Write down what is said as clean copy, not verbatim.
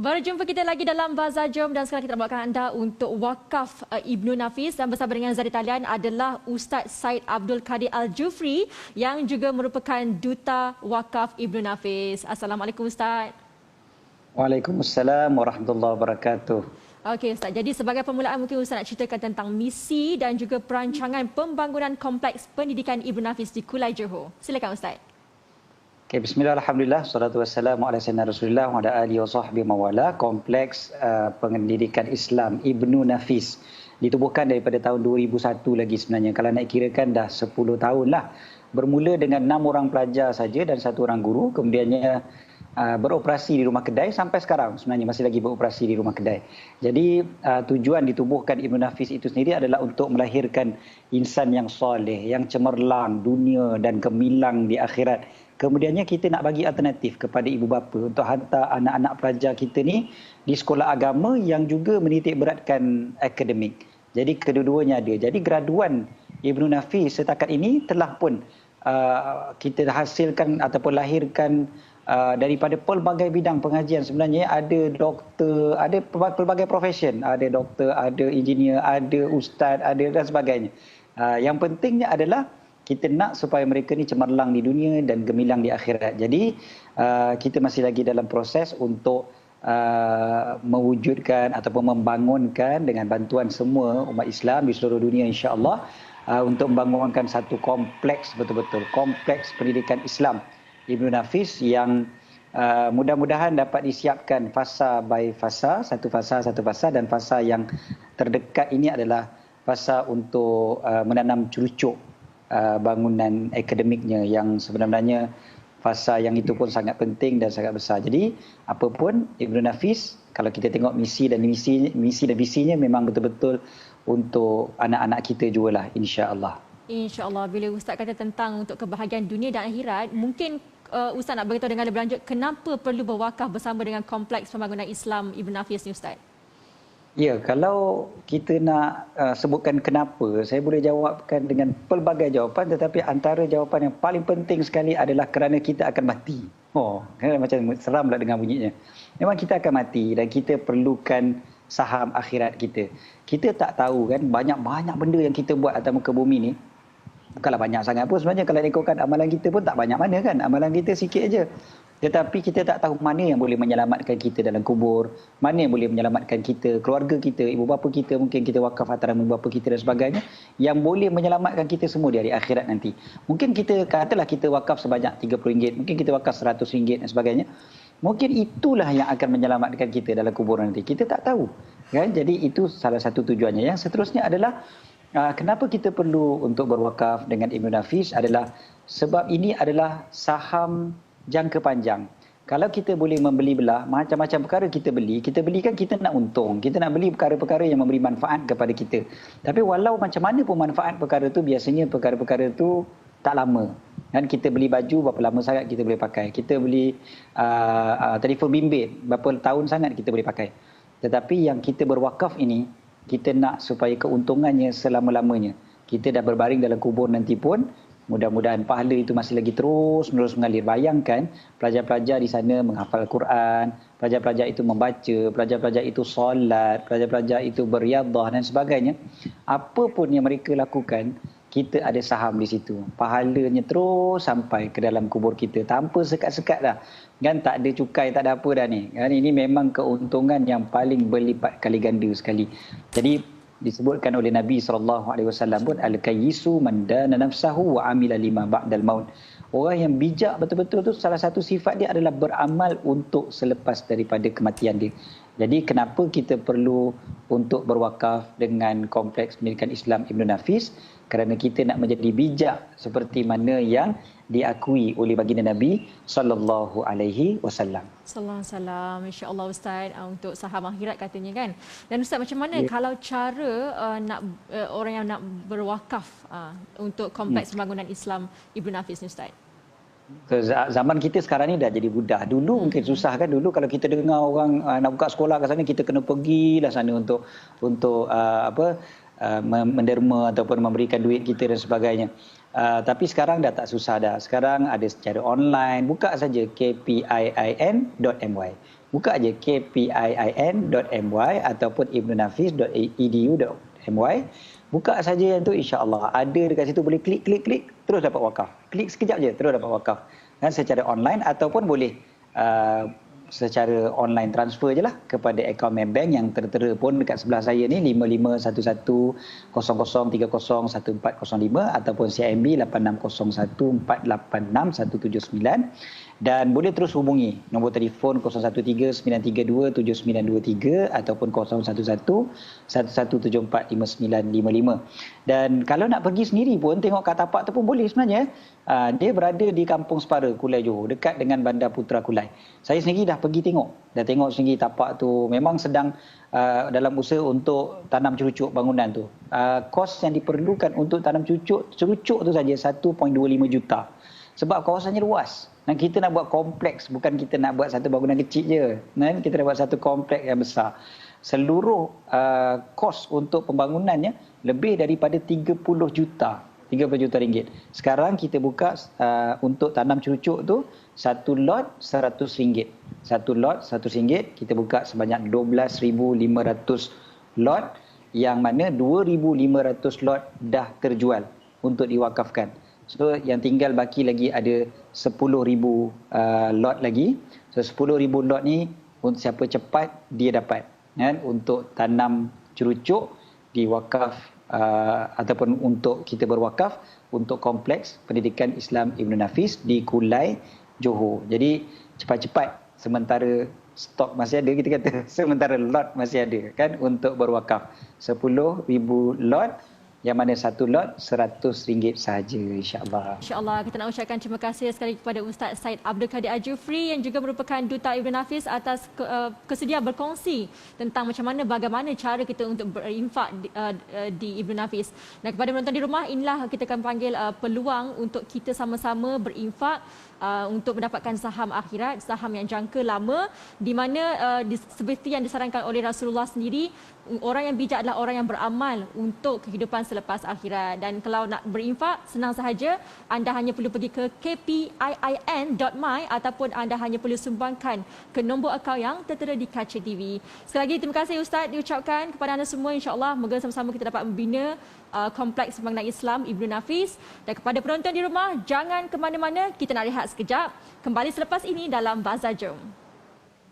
Berjumpa kita lagi dalam Bazar Jom dan sekarang kita bawakan anda untuk wakaf Ibnu Nafis, dan bersama dengan Zari Talian adalah Ustaz Said Abdul Kadir Al-Jufri yang juga merupakan Duta Wakaf Ibnu Nafis. Assalamualaikum Ustaz. Waalaikumsalam warahmatullahi wabarakatuh. Okey Ustaz, jadi sebagai permulaan mungkin Ustaz nak ceritakan tentang misi dan juga perancangan pembangunan kompleks pendidikan Ibnu Nafis di Kulai Johor. Silakan Ustaz. Okay, bismillah, alhamdulillah, salatu wassalamu ala sayyidina Rasulullah wa ala alihi wa sahbihi mawala. Kompleks pendidikan Islam Ibnu Nafis ditubuhkan daripada tahun 2001 lagi sebenarnya. Kalau nak kirakan dah 10 tahun lah. Bermula dengan 6 orang pelajar saja dan 1 orang guru. Kemudiannya beroperasi di Rumah Kedai sampai sekarang sebenarnya masih lagi beroperasi di Rumah Kedai. Jadi tujuan ditubuhkan Ibnu Nafis itu sendiri adalah untuk melahirkan insan yang soleh, yang cemerlang dunia dan gemilang di akhirat. Kemudiannya kita nak bagi alternatif kepada ibu bapa untuk hantar anak-anak pelajar kita ni di sekolah agama yang juga menitik beratkan akademik. Jadi kedua-duanya ada. Jadi graduan Ibnu Nafis setakat ini telah pun kita hasilkan ataupun lahirkan daripada pelbagai bidang pengajian. Sebenarnya ada doktor, ada pelbagai profession, ada doktor, ada engineer, ada ustaz, ada dan sebagainya. Yang pentingnya adalah kita nak supaya mereka ni cemerlang di dunia dan gemilang di akhirat. Jadi kita masih lagi dalam proses untuk mewujudkan ataupun membangunkan dengan bantuan semua umat Islam di seluruh dunia insya-Allah untuk membangunkan satu kompleks, betul-betul kompleks pendidikan Islam Ibnu Nafis yang mudah-mudahan dapat disiapkan fasa by fasa, satu fasa, dan fasa yang terdekat ini adalah fasa untuk menanam cerucuk bangunan akademiknya yang sebenarnya fasa yang itu pun sangat penting dan sangat besar. Jadi apapun Ibnu Nafis, kalau kita tengok misi dan visinya memang betul-betul untuk anak-anak kita jugalah insya-Allah. InsyaAllah. Bila Ustaz kata tentang untuk kebahagiaan dunia dan akhirat, mungkin Ustaz nak beritahu dengan lebih lanjut kenapa perlu berwakaf bersama dengan kompleks pembangunan Islam Ibnu Nafis ni Ustaz? Ya, kalau kita nak sebutkan kenapa, saya boleh jawabkan dengan pelbagai jawapan, tetapi antara jawapan yang paling penting sekali adalah kerana kita akan mati. Macam seram pula dengar bunyinya. Memang kita akan mati dan kita perlukan saham akhirat kita. Kita tak tahu kan, banyak-banyak benda yang kita buat atas muka bumi ni. Bukanlah banyak sangat pun sebenarnya, kalau ikutkan amalan kita pun tak banyak mana kan, amalan kita sikit aja. Tetapi kita tak tahu mana yang boleh menyelamatkan kita dalam kubur, mana yang boleh menyelamatkan kita, keluarga kita, ibu bapa kita, mungkin kita wakaf antara ibu bapa kita dan sebagainya, yang boleh menyelamatkan kita semua di hari akhirat nanti. Mungkin kita katalah kita wakaf sebanyak RM30, mungkin kita wakaf RM100 dan sebagainya. Mungkin itulah yang akan menyelamatkan kita dalam kubur nanti. Kita tak tahu. Kan? Jadi itu salah satu tujuannya. Yang seterusnya adalah kenapa kita perlu untuk berwakaf dengan Ibnu Nafis adalah sebab ini adalah saham jangka panjang. Kalau kita boleh membeli belah, macam-macam perkara kita beli kan kita nak untung. Kita nak beli perkara-perkara yang memberi manfaat kepada kita. Tapi walau macam mana pun manfaat perkara tu, biasanya perkara-perkara tu tak lama. Kan kita beli baju, berapa lama sangat kita boleh pakai. Kita beli telefon bimbit, berapa tahun sangat kita boleh pakai. Tetapi yang kita berwakaf ini, kita nak supaya keuntungannya selama-lamanya. Kita dah berbaring dalam kubur nanti pun, mudah-mudahan pahala itu masih lagi terus-menerus mengalir. Bayangkan pelajar-pelajar di sana menghafal Quran, pelajar-pelajar itu membaca, pelajar-pelajar itu solat, pelajar-pelajar itu beriadah dan sebagainya. Apa pun yang mereka lakukan, kita ada saham di situ. Pahalanya terus sampai ke dalam kubur kita tanpa sekat-sekat dah. Kan tak ada cukai, tak ada apa dah ni. Kan ini memang keuntungan yang paling berlipat kali ganda sekali. Jadi disebutkan oleh Nabi SAW pun al-kayyisu man dana nafsahu wa amila lima ba'dal maut. Orang yang bijak betul-betul tu salah satu sifat dia adalah beramal untuk selepas daripada kematian dia. Jadi kenapa kita perlu untuk berwakaf dengan kompleks pendidikan Islam Ibnu Nafis? Kerana kita nak menjadi bijak seperti mana yang diakui oleh baginda Nabi sallallahu alaihi wasallam. Sallallahu alaihi wasallam. Insya-Allah Ustaz, untuk saham akhirat katanya kan. Dan Ustaz, macam mana kalau cara orang yang nak berwakaf untuk kompleks pembangunan Islam Ibnu Nafis ni Ustaz? Zaman kita sekarang ni dah jadi mudah. Dulu mungkin susah kan. Dulu kalau kita dengar orang nak buka sekolah kat sana, kita kena pergilah sana untuk menderma ataupun memberikan duit kita dan sebagainya. Tapi sekarang dah tak susah dah. Sekarang ada secara online. Buka saja kpiin.my. buka aja kpiin.my ataupun ibnunafis.edu.my. Buka saja yang tu, insya-Allah ada dekat situ, boleh klik terus dapat wakaf. Klik sekejap je terus dapat wakaf. Dan secara online ataupun boleh secara online transfer je lah kepada akaun Maybank yang tertera pun dekat sebelah saya ni, 55110030301405 ataupun CIMB 8601486179. Dan boleh terus hubungi nombor telefon 0139327923 ataupun 0111745955. Dan kalau nak pergi sendiri pun tengok kat tapak tu pun boleh sebenarnya. Dia berada di Kampung Separa, Kulai Johor, dekat dengan Bandar Putra Kulai. Saya sendiri dah pergi tengok sendiri tapak tu, memang sedang dalam usaha untuk tanam cerucuk bangunan tu. Kos yang diperlukan untuk tanam cerucuk tu saja 1.25 juta. Sebab kawasannya luas. Dan kita nak buat kompleks, bukan kita nak buat satu bangunan kecil je. Kan? Kita nak buat satu kompleks yang besar. Seluruh kos untuk pembangunannya lebih daripada 30 juta ringgit. Sekarang kita buka untuk tanam cerucuk tu, satu lot RM100. Satu lot RM100. Kita buka sebanyak 12,500 lot, yang mana 2,500 lot dah terjual untuk diwakafkan. So yang tinggal baki lagi ada 10,000 lot lagi. So 10,000 lot ni untuk siapa cepat dia dapat, kan, untuk tanam cerucuk di wakaf ataupun untuk kita berwakaf untuk kompleks pendidikan Islam Ibn Nafis di Kulai Johor. Jadi cepat-cepat, sementara stok masih ada, kita kata sementara lot masih ada, kan, untuk berwakaf. 10,000 lot, yang mana satu lot RM100 sahaja, insya-Allah. Insya-Allah, kita nak ucapkan terima kasih sekali kepada Ustaz Said Abdul Kadir Al-Jufri yang juga merupakan Duta Ibn Nafis atas kesedia berkongsi tentang bagaimana cara kita untuk berinfak di Ibn Nafis. Dan kepada penonton di rumah, inilah kita akan panggil peluang untuk kita sama-sama berinfak untuk mendapatkan saham akhirat, saham yang jangka lama, di mana seperti yang disarankan oleh Rasulullah sendiri, orang yang bijak adalah orang yang beramal untuk kehidupan selepas akhirat. Dan kalau nak berinfak, senang sahaja, anda hanya perlu pergi ke kpiin.my ataupun anda hanya perlu sumbangkan ke nombor akaun yang tertera di kaca TV. Sekali lagi terima kasih Ustaz diucapkan kepada anda semua, insya-Allah moga sama-sama kita dapat membina kompleks pembangunan Islam Ibn Nafis. Dan kepada penonton di rumah, jangan ke mana-mana, kita nak rehat sekejap. Kembali selepas ini dalam Bazar Jom.